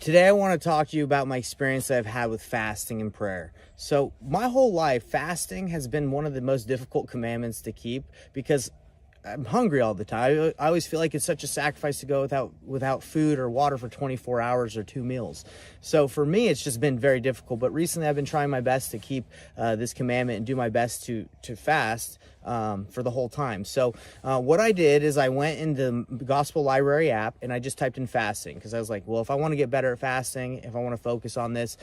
Today I want to talk to you about my experience that I've had with fasting and prayer. So my whole life, fasting has been one of the most difficult commandments to keep because I'm hungry all the time. I always feel like it's such a sacrifice to go without food or water for 24 hours or 2 meals. So for me, it's just been very difficult. But recently I've been trying my best to keep this commandment and do my best to fast for the whole time. So what I did is I went into the Gospel Library app and I just typed in fasting because I was like, well, if I want to get better at fasting, if I want to focus on this,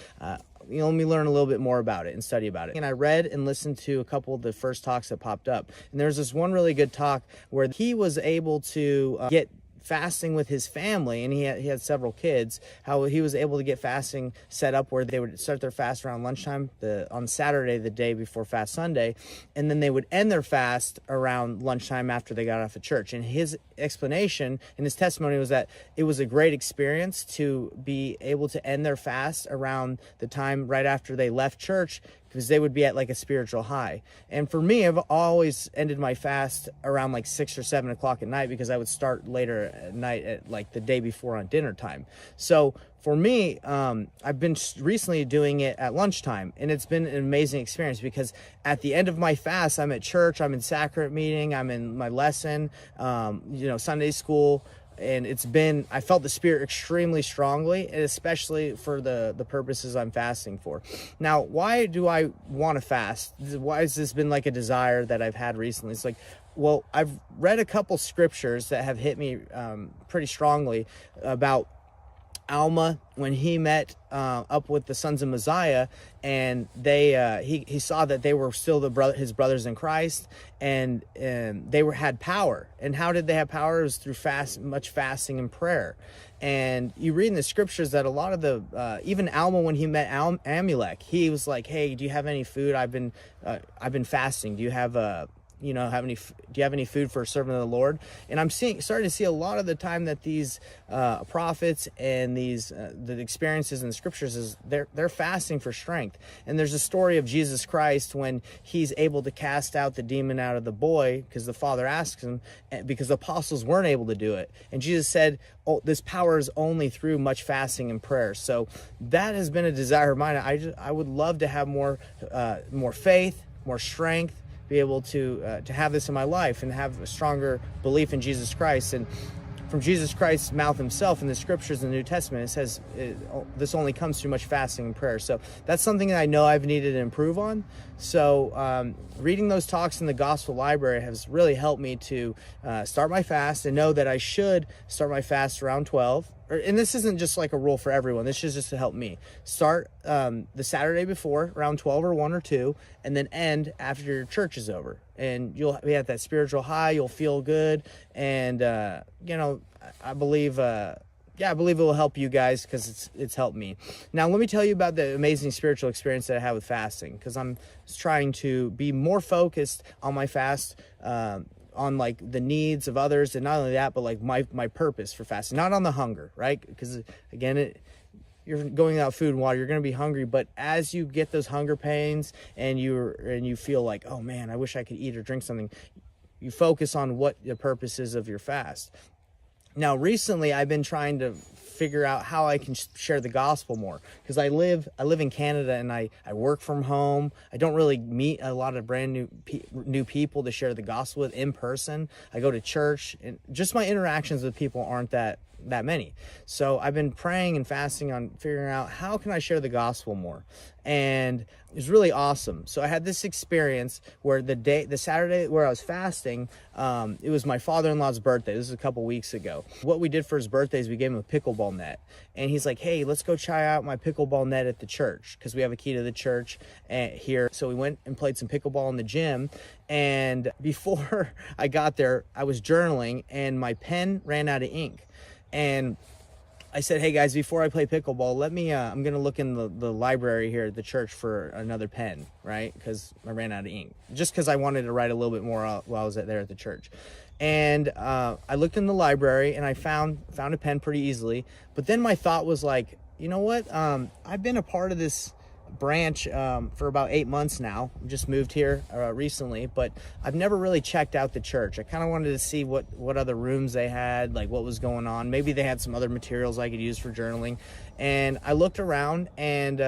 let me learn a little bit more about it and study about it. And I read and listened to a couple of the first talks that popped up. And there's this one really good talk where he was able to get fasting with his family, and he had several kids, how he was able to get fasting set up where they would start their fast around lunchtime on Saturday, the day before Fast Sunday, and then they would end their fast around lunchtime after they got off of church. And his explanation and his testimony was that it was a great experience to be able to end their fast around the time right after they left church, because they would be at like a spiritual high. And for me, I've always ended my fast around like 6 or 7 o'clock at night because I would start later at night at like the day before on dinner time. So for me, I've been recently doing it at lunchtime, and it's been an amazing experience because at the end of my fast, I'm at church, I'm in sacrament meeting, I'm in my lesson, Sunday school. And I felt the Spirit extremely strongly, and especially for the purposes I'm fasting for. Now, why do I want to fast? Why has this been like a desire that I've had recently? It's like, well, I've read a couple scriptures that have hit me pretty strongly about Alma when he met up with the sons of Messiah, and he saw that they were still his brothers in Christ, and they had power. And how did they have power? It was through much fasting and prayer. And you read in the scriptures that a lot of the even Alma, when he met Amulek, he was like, "Hey, do you have any food? I've been fasting. Do you have do you have any food for a servant of the Lord?" And I'm starting to see a lot of the time that these prophets and these the experiences in the scriptures is they're fasting for strength. And there's a story of Jesus Christ when he's able to cast out the demon out of the boy because the father asks him, because the apostles weren't able to do it. And Jesus said, "Oh, this power is only through much fasting and prayer." So that has been a desire of mine. I would love to have more faith, more strength, be able to have this in my life and have a stronger belief in Jesus Christ. And from Jesus Christ's mouth himself in the scriptures in the New Testament, it says this only comes through much fasting and prayer. So that's something that I know I've needed to improve on. So reading those talks in the Gospel Library has really helped me to start my fast and know that I should start my fast around 12. And this isn't just like a rule for everyone. This is just to help me. Start the Saturday before around 12 or 1 or 2, and then end after your church is over. And you'll be at that spiritual high. You'll feel good. And, I believe it will help you guys because it's helped me. Now, let me tell you about the amazing spiritual experience that I had with fasting, because I'm trying to be more focused on my fast, on like the needs of others, and not only that, but like my purpose for fasting, not on the hunger, right? Because again, you're going without food and water, you're going to be hungry. But as you get those hunger pains and you feel like, oh man, I wish I could eat or drink something, you focus on what the purpose is of your fast. Now, recently I've been trying to figure out how I can share the gospel more, because I live in Canada and I work from home. I don't really meet a lot of brand new people to share the gospel with in person. I go to church, and just my interactions with people aren't that many. So I've been praying and fasting on figuring out how can I share the gospel more. And it was really awesome. So I had this experience where the Saturday where I was fasting, it was my father-in-law's birthday. This was a couple weeks ago. What we did for his birthday is we gave him a pickleball net. And he's like, "Hey, let's go try out my pickleball net at the church," because we have a key to the church here. So we went and played some pickleball in the gym. And before I got there, I was journaling and my pen ran out of ink. And I said, "Hey guys, before I play pickleball, I'm going to look in the library here at the church for another pen," right? Because I ran out of ink. Just because I wanted to write a little bit more while I was there at the church. And I looked in the library and I found a pen pretty easily. But then my thought was like, you know what? I've been a part of this branch for about 8 months now. Just moved here recently, but I've never really checked out the church. I kind of wanted to see what other rooms they had, like what was going on. Maybe they had some other materials I could use for journaling. And I looked around, and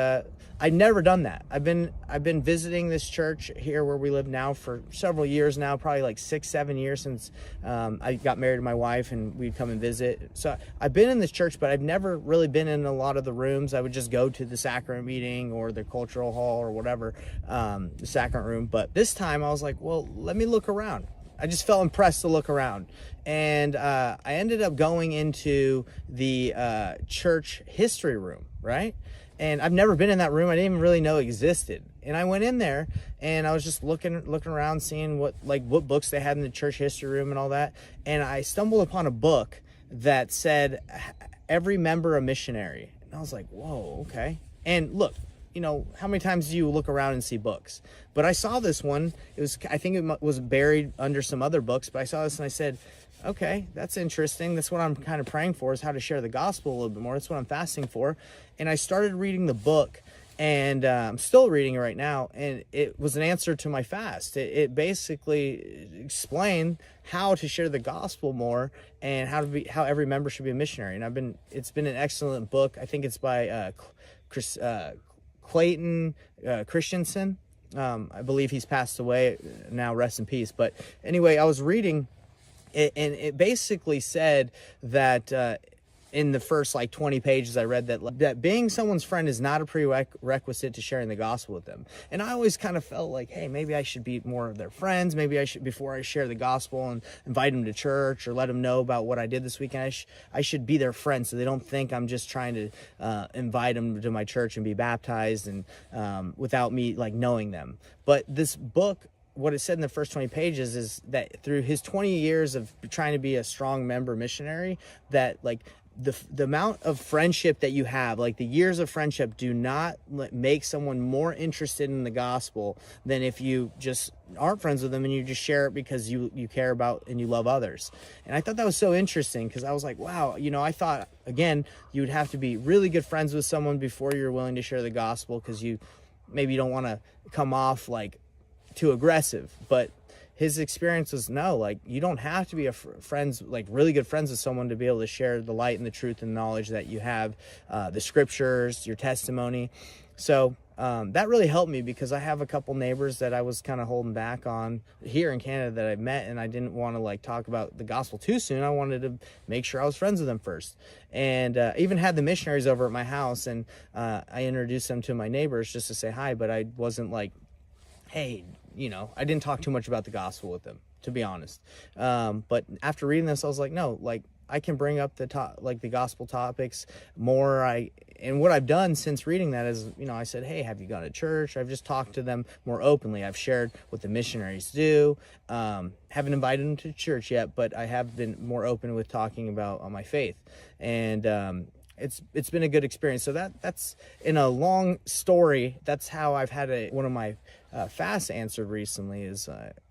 I'd never done that. I've been visiting this church here where we live now for several years now, probably like 6-7 years since I got married to my wife, and we'd come and visit. So I've been in this church, but I've never really been in a lot of the rooms. I would just go to the sacrament meeting or the cultural hall or whatever, the sacrament room. But this time I was like, well, let me look around. I just felt impressed to look around. And I ended up going into the church history room, right? And I've never been in that room. I didn't even really know it existed. And I went in there, and I was just looking around, seeing what books they had in the church history room and all that. And I stumbled upon a book that said, "Every member a missionary." And I was like, whoa, okay. And look, how many times do you look around and see books? But I saw this one. I think it was buried under some other books, but I saw this and I said, okay, that's interesting. That's what I'm kind of praying for, is how to share the gospel a little bit more. That's what I'm fasting for. And I started reading the book, and I'm still reading it right now. And it was an answer to my fast. It basically explained how to share the gospel more, and how every member should be a missionary. And it's been an excellent book. I think it's by Clayton Christensen. I believe he's passed away now, rest in peace. But anyway, I was reading it, and it basically said that in the first 20 pages I read that being someone's friend is not a prerequisite to sharing the gospel with them. And I always kind of felt like, hey, maybe I should be more of their friends. Maybe I should, before I share the gospel and invite them to church or let them know about what I did this weekend, I should be their friend, so they don't think I'm just trying to invite them to my church and be baptized, and without me knowing them. But this book, what it said in the first 20 pages is that through his 20 years of trying to be a strong member missionary, that the amount of friendship that you have, the years of friendship, do not make someone more interested in the gospel than if you just aren't friends with them and you just share it because you care about and you love others. And I thought that was so interesting, because I was like, wow, I thought, again, you would have to be really good friends with someone before you're willing to share the gospel, because maybe you don't want to come off too aggressive. But his experience was, no, you don't have to be really good friends with someone to be able to share the light and the truth and knowledge that you have, the scriptures, your testimony. So that really helped me, because I have a couple neighbors that I was kind of holding back on here in Canada that I met, and I didn't want to talk about the gospel too soon. I wanted to make sure I was friends with them first. And I even had the missionaries over at my house, and I introduced them to my neighbors just to say hi, but I wasn't hey, I didn't talk too much about the gospel with them, to be honest. But after reading this, I was like, no, I can bring up the gospel topics more. And what I've done since reading that is, I said, hey, have you gone to church? I've just talked to them more openly. I've shared what the missionaries do. Haven't invited them to church yet, but I have been more open with talking about my faith. And it's been a good experience. So that's, in a long story, that's how I've had one of my fasts answered recently. Is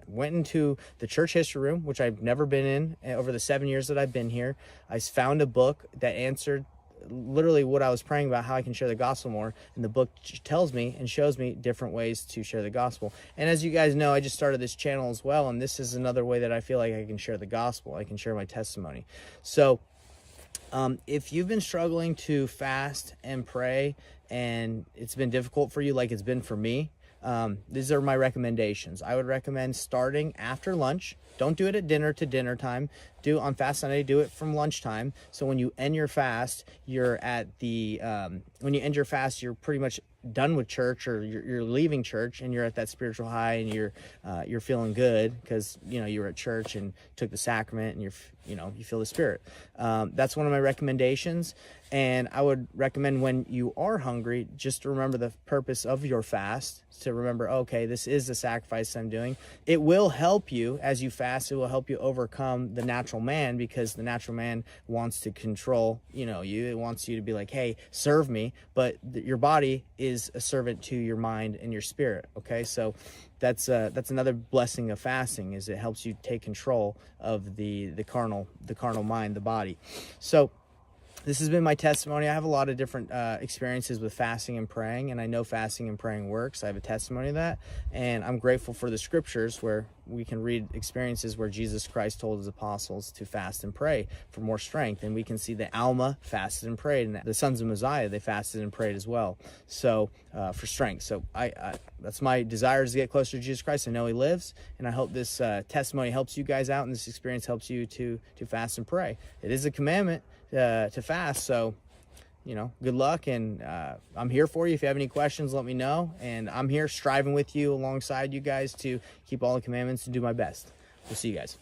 went into the church history room, which I've never been in over the 7 years that I've been here. I found a book that answered literally what I was praying about, how I can share the gospel more. And the book tells me and shows me different ways to share the gospel. And as you guys know, I just started this channel as well, and this is another way that I feel like I can share the gospel. I can share my testimony. So if you've been struggling to fast and pray, and it's been difficult for you like it's been for me, these are my recommendations. I would recommend starting after lunch. Don't do it at dinner time. On Fast Sunday, do it from lunchtime. So when you end your fast, you're pretty much done with church, or you're leaving church, and you're at that spiritual high, and you're feeling good because you were at church and took the sacrament, and you feel the Spirit. That's one of my recommendations. And I would recommend, when you are hungry, just to remember the purpose of your fast, to remember, okay, this is the sacrifice I'm doing. It will help you as you fast. It will help you overcome the natural man, because the natural man wants to control, you. It wants you to be like, hey, serve me. But your body is a servant to your mind and your spirit. Okay, so that's another blessing of fasting, is it helps you take control of the carnal mind, the body. So this has been my testimony. I have a lot of different experiences with fasting and praying, and I know fasting and praying works. I have a testimony of that, and I'm grateful for the scriptures where we can read experiences where Jesus Christ told his apostles to fast and pray for more strength, and we can see that Alma fasted and prayed, and the sons of Mosiah, they fasted and prayed as well, so for strength. So I that's my desire, is to get closer to Jesus Christ. I know he lives, and I hope this testimony helps you guys out, and this experience helps you to fast and pray. It is a commandment to fast, so good luck, and I'm here for you. If you have any questions, let me know, and I'm here striving with you alongside you guys to keep all the commandments and do my best. We'll see you guys.